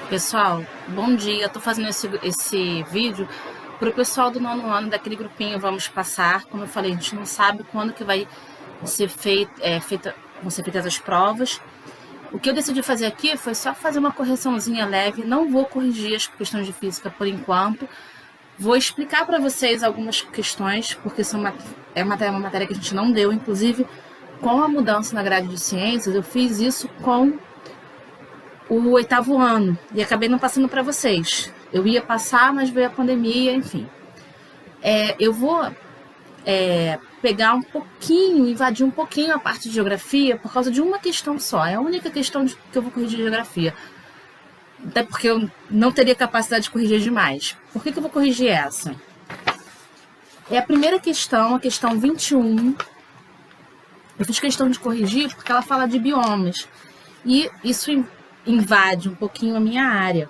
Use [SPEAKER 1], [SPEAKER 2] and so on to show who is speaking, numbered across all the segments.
[SPEAKER 1] Pessoal, bom dia. Estou fazendo esse vídeo para o pessoal do 9º ano, daquele grupinho Vamos Passar. Como eu falei, a gente não sabe quando que vai ser vão ser feitas as provas. O que eu decidi fazer aqui foi só fazer uma correçãozinha leve. Não vou corrigir as questões de física por enquanto. Vou explicar para vocês algumas questões, porque é uma matéria que a gente não deu. Inclusive, com a mudança na grade de ciências, eu fiz isso com o 8º ano e acabei não passando para vocês. Eu ia passar, mas veio a pandemia, enfim. Eu vou pegar um pouquinho, invadir um pouquinho a parte de geografia por causa de uma questão só. É a única questão que eu vou corrigir de geografia. Até porque eu não teria capacidade de corrigir demais. Por que eu vou corrigir essa? É a primeira questão, a questão 21. Eu fiz questão de corrigir porque ela fala de biomas. E isso invade um pouquinho a minha área.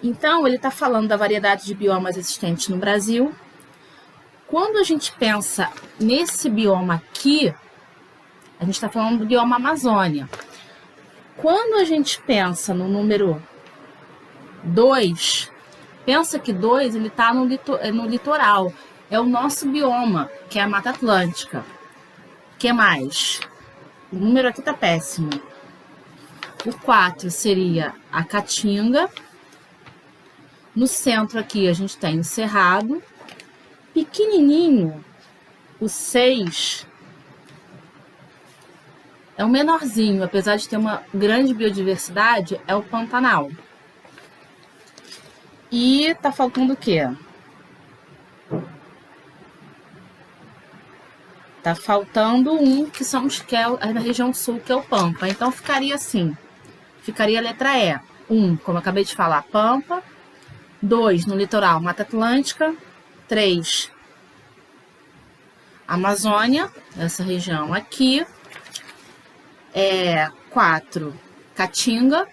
[SPEAKER 1] Então, ele está falando da variedade de biomas existentes no Brasil. Quando a gente pensa nesse bioma aqui, a gente está falando do bioma Amazônia. Quando a gente pensa no número 2, pensa que 2 ele está no litoral. É o nosso bioma, que é a Mata Atlântica. O que mais? O número aqui está péssimo. O 4 seria a Caatinga. No centro aqui a gente tem o Cerrado. Pequenininho, o 6 é o menorzinho, apesar de ter uma grande biodiversidade, é o Pantanal. E tá faltando o quê? Tá faltando um que é na região sul, que é o Pampa. Então ficaria assim. Ficaria a letra E. 1, como eu acabei de falar, Pampa. 2, no litoral, Mata Atlântica. 3, Amazônia, essa região aqui. 4, Caatinga,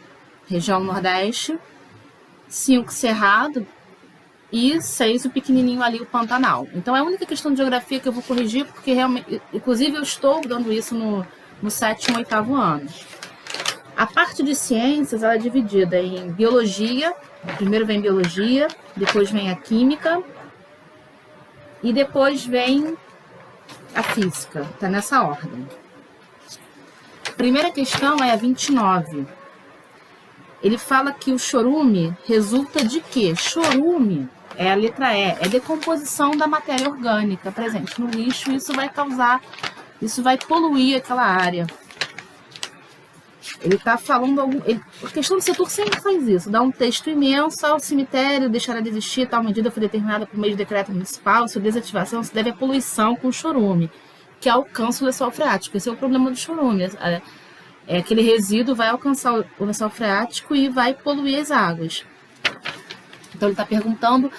[SPEAKER 1] região Nordeste. 5, Cerrado. E 6, o pequenininho ali, o Pantanal. Então é a única questão de geografia que eu vou corrigir, porque realmente, inclusive eu estou dando isso no 7º e 8º ano. A parte de ciências, ela é dividida em biologia. Primeiro vem biologia, depois vem a química e depois vem a física. Tá nessa ordem. A primeira questão é a 29. Ele fala que o chorume resulta de quê? Chorume é a letra E, é decomposição da matéria orgânica presente no lixo. Isso vai poluir aquela área. Ele está falando... A questão do setor sempre faz isso. Dá um texto imenso. O cemitério deixará de existir. Tal medida foi determinada por meio de decreto municipal. Sua desativação se deve à poluição com chorume, que alcança o lençol freático. Esse é o problema do chorume. Aquele resíduo vai alcançar o lençol freático e vai poluir as águas. Então, ele está perguntando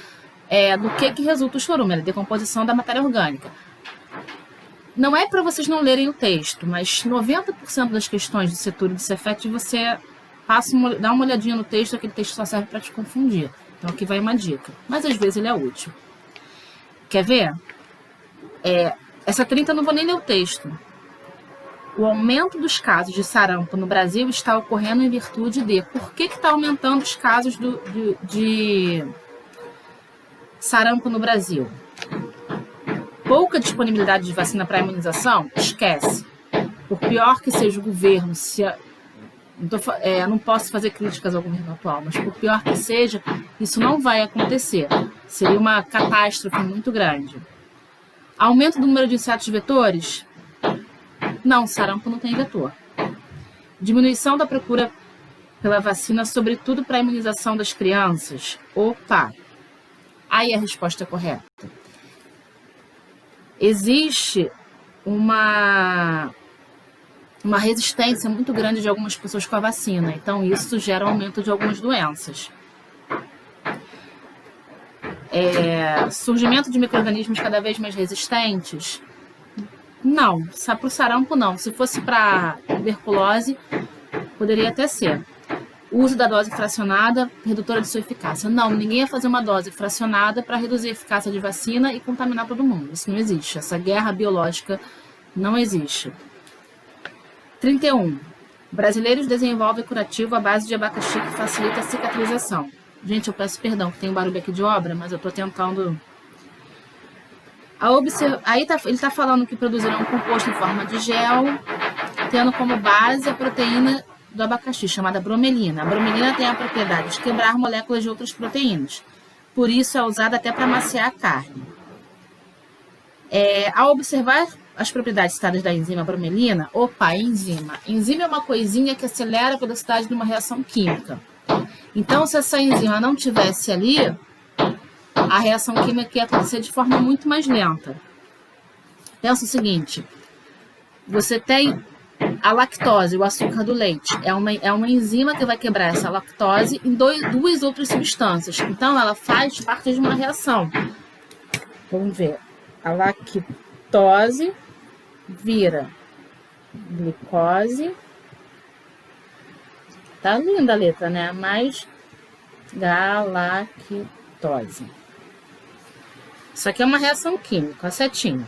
[SPEAKER 1] do que resulta o chorume. É a decomposição da matéria orgânica. Não é para vocês não lerem o texto, mas 90% das questões do setor e do Cefet você dá uma olhadinha no texto, aquele texto só serve para te confundir. Então aqui vai uma dica, mas às vezes ele é útil. Quer ver? Essa 30 eu não vou nem ler o texto. O aumento dos casos de sarampo no Brasil está ocorrendo em virtude de... Por que está aumentando os casos de sarampo no Brasil? Pouca disponibilidade de vacina para imunização? Esquece. Por pior que seja o governo, não posso fazer críticas ao governo atual, mas por pior que seja, isso não vai acontecer. Seria uma catástrofe muito grande. Aumento do número de insetos vetores? Não, sarampo não tem vetor. Diminuição da procura pela vacina, sobretudo para a imunização das crianças? Opa! Aí a resposta é correta. Existe uma resistência muito grande de algumas pessoas com a vacina. Então, isso gera aumento de algumas doenças. Surgimento de micro-organismos cada vez mais resistentes? Não. Para o sarampo, não. Se fosse para tuberculose, poderia até ser. O uso da dose fracionada, redutora de sua eficácia. Não, ninguém ia fazer uma dose fracionada para reduzir a eficácia de vacina e contaminar todo mundo. Isso não existe. Essa guerra biológica não existe. 31. Brasileiros desenvolvem curativo à base de abacaxi que facilita a cicatrização. Gente, eu peço perdão que tem um barulho aqui de obra, mas eu estou tentando... Aí ele está falando que produzirão um composto em forma de gel, tendo como base a proteína do abacaxi, chamada bromelina. A bromelina tem a propriedade de quebrar moléculas de outras proteínas. Por isso é usada até para amaciar a carne. Ao observar as propriedades citadas da enzima bromelina, enzima. Enzima é uma coisinha que acelera a velocidade de uma reação química. Então, se essa enzima não tivesse ali, a reação química ia acontecer de forma muito mais lenta. Pensa o seguinte, você tem a lactose, o açúcar do leite. É uma enzima que vai quebrar essa lactose em duas outras substâncias. Então, ela faz parte de uma reação. Vamos ver. A lactose vira glicose. Tá linda a letra, né? Mais galactose. Isso aqui é uma reação química, a setinha.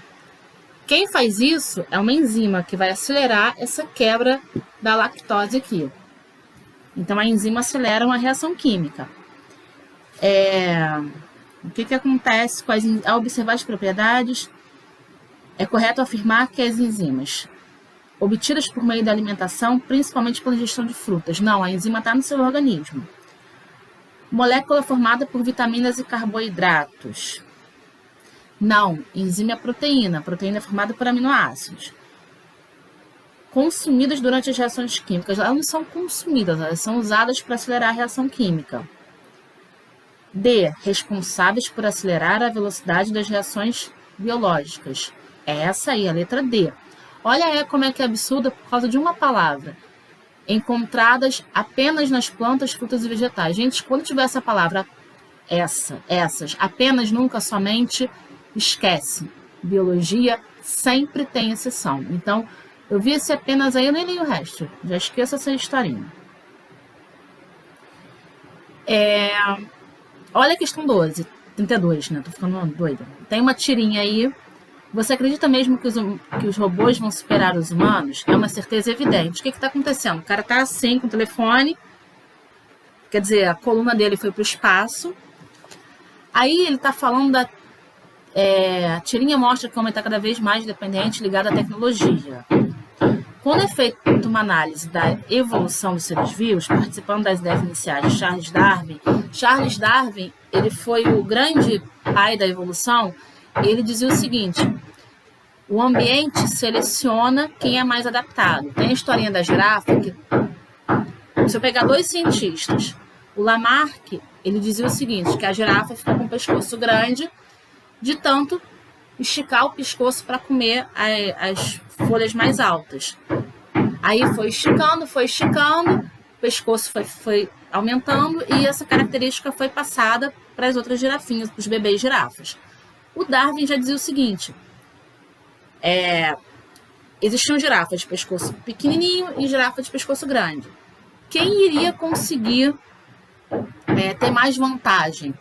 [SPEAKER 1] Quem faz isso é uma enzima que vai acelerar essa quebra da lactose aqui. Então, a enzima acelera uma reação química. O que acontece ao observar as propriedades? É correto afirmar que as enzimas obtidas por meio da alimentação, principalmente pela ingestão de frutas. Não, a enzima está no seu organismo. Molécula formada por vitaminas e carboidratos. Não, enzima é proteína. A proteína é formada por aminoácidos. Consumidas durante as reações químicas. Elas não são consumidas, elas são usadas para acelerar a reação química. D. Responsáveis por acelerar a velocidade das reações biológicas. Essa aí, a letra D. Olha aí como é que é absurda por causa de uma palavra. Encontradas apenas nas plantas, frutas e vegetais. Gente, quando tiver essa palavra, essas, apenas, nunca, somente, esquece. Biologia sempre tem exceção. Então, eu vi esse apenas aí, eu nem li o resto. Já esqueço essa historinha. Olha a questão 32, né? Tô ficando doida. Tem uma tirinha aí. Você acredita mesmo que os robôs vão superar os humanos? É uma certeza evidente. O que está acontecendo? O cara tá assim com o telefone, quer dizer, a coluna dele foi para o espaço. Aí ele está falando a tirinha mostra que o homem está cada vez mais dependente, ligado à tecnologia. Quando é feita uma análise da evolução dos seres vivos, participando das ideias iniciais de Charles Darwin, ele foi o grande pai da evolução. Ele dizia o seguinte: o ambiente seleciona quem é mais adaptado. Tem a historinha da girafa que, se eu pegar dois cientistas, o Lamarck, ele dizia o seguinte, que a girafa ficou com o pescoço grande de tanto esticar o pescoço para comer as folhas mais altas. Aí foi esticando, o pescoço foi aumentando e essa característica foi passada para as outras girafinhas, para os bebês girafas. O Darwin já dizia o seguinte, existiam girafas de pescoço pequenininho e girafa de pescoço grande. Quem iria conseguir ter mais vantagem,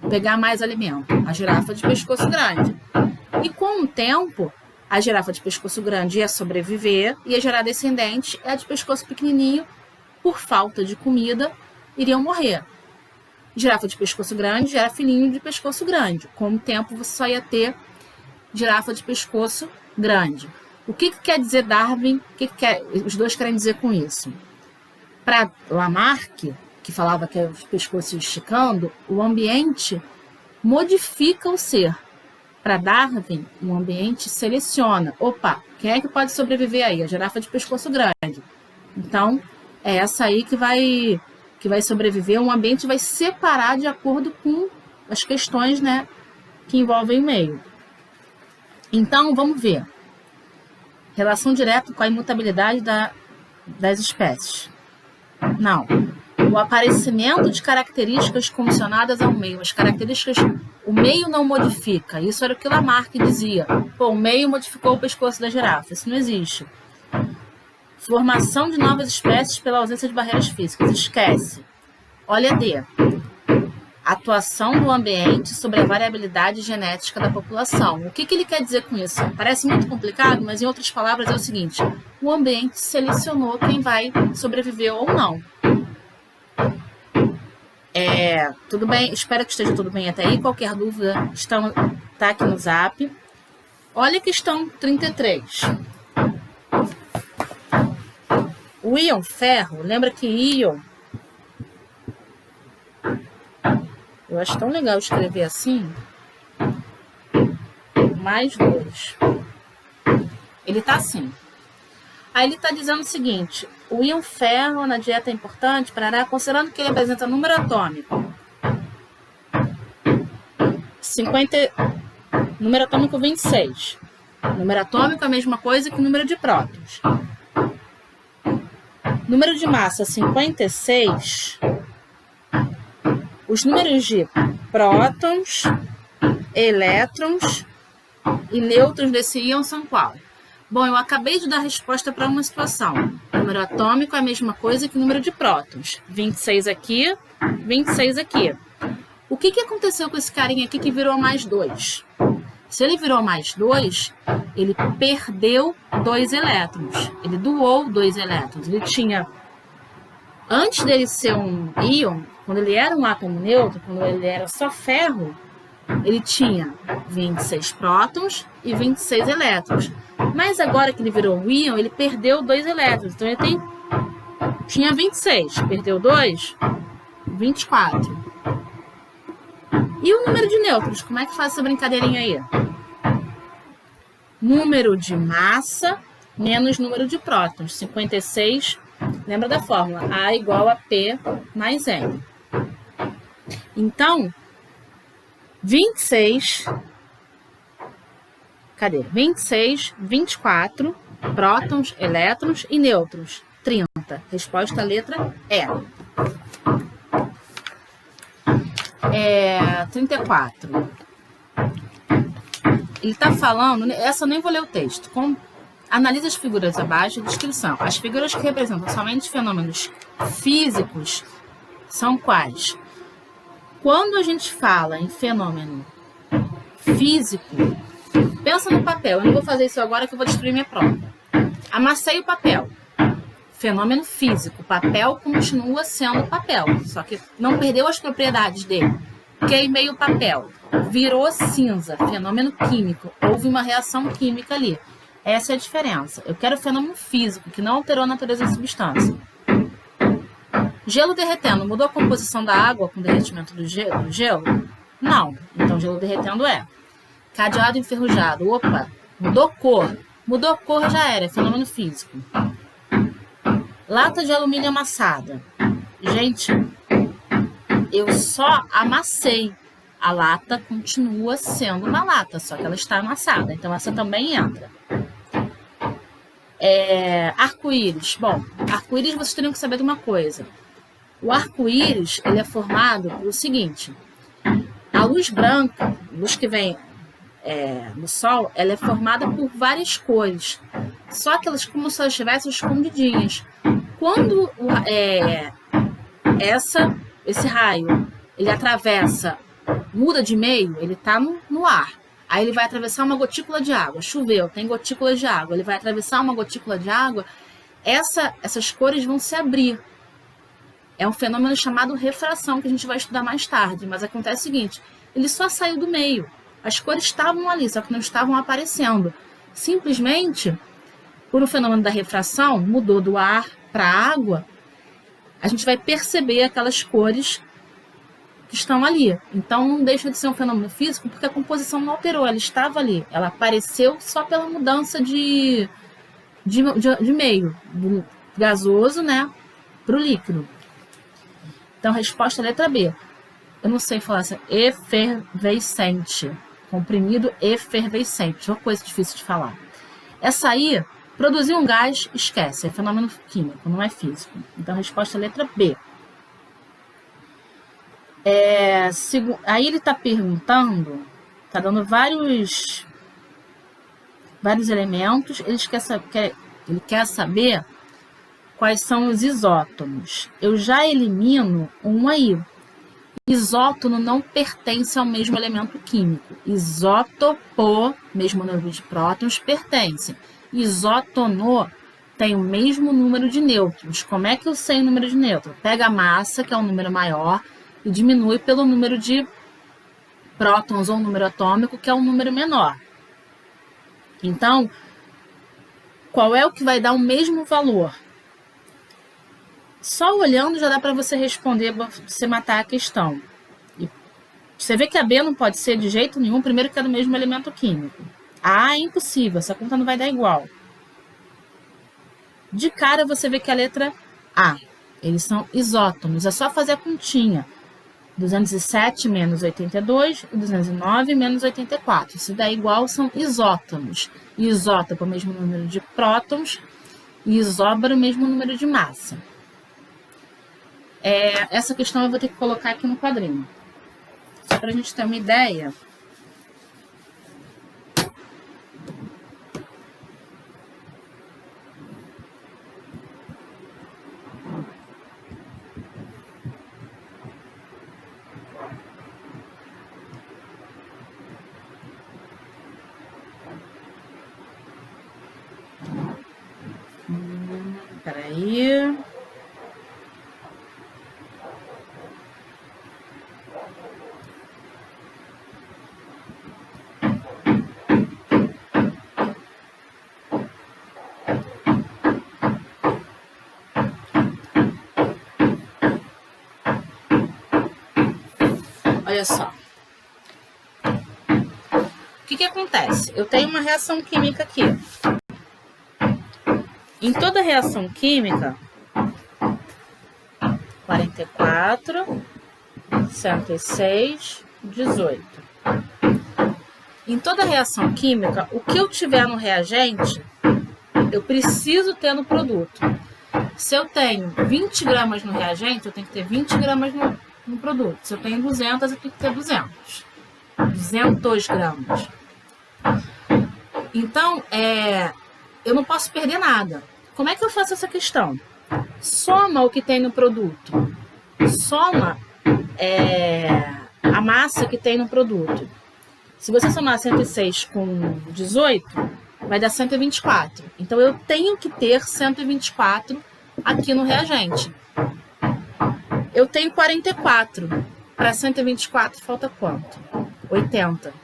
[SPEAKER 1] pegar mais alimento? A girafa de pescoço grande. E com o tempo, a girafa de pescoço grande ia sobreviver, ia gerar descendente, e a de pescoço pequenininho, por falta de comida, iriam morrer. Girafa de pescoço grande gera filhinho de pescoço grande. Com o tempo, você só ia ter girafa de pescoço grande. O que quer dizer Darwin? Os dois querem dizer com isso? Para Lamarck, que falava que é os pescoços esticando, o ambiente modifica o ser. Para Darwin, o ambiente seleciona. Opa, quem é que pode sobreviver aí? A girafa de pescoço grande. Então, é essa aí que vai sobreviver. O ambiente vai separar de acordo com as questões, né, que envolvem o meio. Então, vamos ver. Relação direta com a imutabilidade das espécies. Não. O aparecimento de características condicionadas ao meio. As características, o meio não modifica. Isso era o que Lamarck dizia. Pô, o meio modificou o pescoço da girafa. Isso não existe. Formação de novas espécies pela ausência de barreiras físicas. Esquece. Olha D. Atuação do ambiente sobre a variabilidade genética da população. O que ele quer dizer com isso? Parece muito complicado, mas em outras palavras é o seguinte. o ambiente selecionou quem vai sobreviver ou não. Tudo bem? Espero que esteja tudo bem até aí. Qualquer dúvida, tá aqui no Zap. Olha a questão 33. O íon ferro, lembra que íon... Eu acho tão legal escrever assim. Mais 2. Ele tá assim. Aí ele está dizendo o seguinte: o íon ferro na dieta é importante, considerando que ele apresenta número atômico. Número atômico 26. Número atômico é a mesma coisa que o número de prótons. Número de massa 56. Os números de prótons, elétrons e nêutrons desse íon são qual? Bom, eu acabei de dar resposta para uma situação. O número atômico é a mesma coisa que o número de prótons. 26 aqui, 26 aqui. O que aconteceu com esse carinha aqui que virou mais 2? Se ele virou mais 2, ele perdeu 2 elétrons. Ele doou 2 elétrons. Ele tinha, antes dele ser um íon, quando ele era um átomo neutro, quando ele era só ferro, ele tinha 26 prótons e 26 elétrons. Mas agora que ele virou um íon, ele perdeu 2 elétrons. Então ele tinha 26, perdeu 2, 24. E o número de nêutrons? Como é que faz essa brincadeirinha aí? Número de massa menos número de prótons. 56, lembra da fórmula? A igual a P mais N. Então, 26, 24, prótons, elétrons e nêutrons, 30. Resposta letra E. 34. Ele está falando, essa eu nem vou ler o texto, analisa as figuras abaixo da descrição. As figuras que representam somente fenômenos físicos são quais? Quando a gente fala em fenômeno físico, pensa no papel. Eu não vou fazer isso agora que eu vou destruir minha prova. Amassei o papel. Fenômeno físico. O papel continua sendo papel, só que não perdeu as propriedades dele. Queimei o papel. Virou cinza. Fenômeno químico. Houve uma reação química ali. Essa é a diferença. Eu quero fenômeno físico, que não alterou a natureza da substância. Gelo derretendo. Mudou a composição da água com o derretimento do gelo? Não. Então, gelo derretendo é. Cadeado enferrujado. Opa, mudou cor. Mudou cor já era, é fenômeno físico. Lata de alumínio amassada. Gente, eu só amassei. A lata continua sendo uma lata, só que ela está amassada. Então, essa também entra. Arco-íris. Bom, arco-íris vocês teriam que saber de uma coisa. O arco-íris, ele é formado pelo seguinte. A luz branca, luz que vem no sol, ela é formada por várias cores. Só que elas como se elas estivessem escondidinhas. Quando esse raio, ele atravessa, muda de meio, ele está no ar. Aí ele vai atravessar uma gotícula de água. Choveu, tem gotículas de água. Ele vai atravessar uma gotícula de água. Essas cores vão se abrir. É um fenômeno chamado refração, que a gente vai estudar mais tarde. Mas acontece o seguinte, ele só saiu do meio. As cores estavam ali, só que não estavam aparecendo. Simplesmente, por um fenômeno da refração, mudou do ar para a água, a gente vai perceber aquelas cores que estão ali. Então, não deixa de ser um fenômeno físico, porque a composição não alterou, ela estava ali. Ela apareceu só pela mudança de meio, do gasoso, né, para o líquido. Então, resposta letra B. Eu não sei falar assim, efervescente. Comprimido efervescente. Uma coisa difícil de falar. Essa aí, produzir um gás, esquece. É fenômeno químico, não é físico. Então, resposta letra B. Aí ele está perguntando, está dando vários elementos. Ele quer saber quais são os isótomos. Eu já elimino um aí. Isótono não pertence ao mesmo elemento químico. Isótopo, mesmo número de prótons, pertence. Isótono tem o mesmo número de nêutrons. Como é que eu sei o número de nêutrons? Pega a massa, que é um número maior, e diminui pelo número de prótons ou número atômico, que é um número menor. Então, qual é o que vai dar o mesmo valor? Só olhando já dá para você responder, para você matar a questão. E você vê que a B não pode ser de jeito nenhum, primeiro que é do mesmo elemento químico. A A é impossível, essa conta não vai dar igual. De cara você vê que a letra A, eles são isótomos, é só fazer a continha. 207 menos 82 e 209 menos 84. Se dá igual, são isótomos. E isótopo é o mesmo número de prótons e isóbaro o mesmo número de massa. Essa questão eu vou ter que colocar aqui no quadrinho. Só para a gente ter uma ideia. Peraí. Olha só. O que acontece? Eu tenho uma reação química aqui. Em toda reação química, 44, 106, 18. Em toda reação química, o que eu tiver no reagente, eu preciso ter no produto. Se eu tenho 20 gramas no reagente, eu tenho que ter 20 gramas no produto. Se eu tenho 200, eu tenho que ter 200. 200 gramas. Então, eu não posso perder nada. Como é que eu faço essa questão? Soma o que tem no produto. Soma a massa que tem no produto. Se você somar 106 com 18, vai dar 124. Então, eu tenho que ter 124 aqui no reagente. Eu tenho 44. Para 124, falta quanto? 80.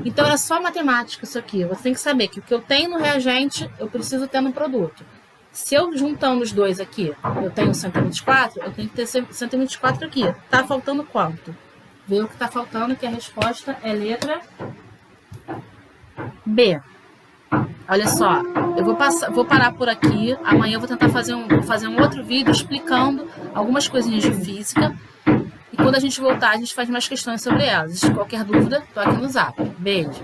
[SPEAKER 1] Então, é só matemática isso aqui. Você tem que saber que o que eu tenho no reagente, eu preciso ter no produto. Se eu juntando os dois aqui, eu tenho 124, eu tenho que ter 124 aqui. Tá faltando quanto? Vê o que tá faltando, que a resposta é letra B. Olha só, eu vou parar por aqui. Amanhã eu vou tentar fazer um outro vídeo explicando algumas coisinhas de física. E quando a gente voltar, a gente faz mais questões sobre elas. Se qualquer dúvida, tô aqui no Zap. Beijo!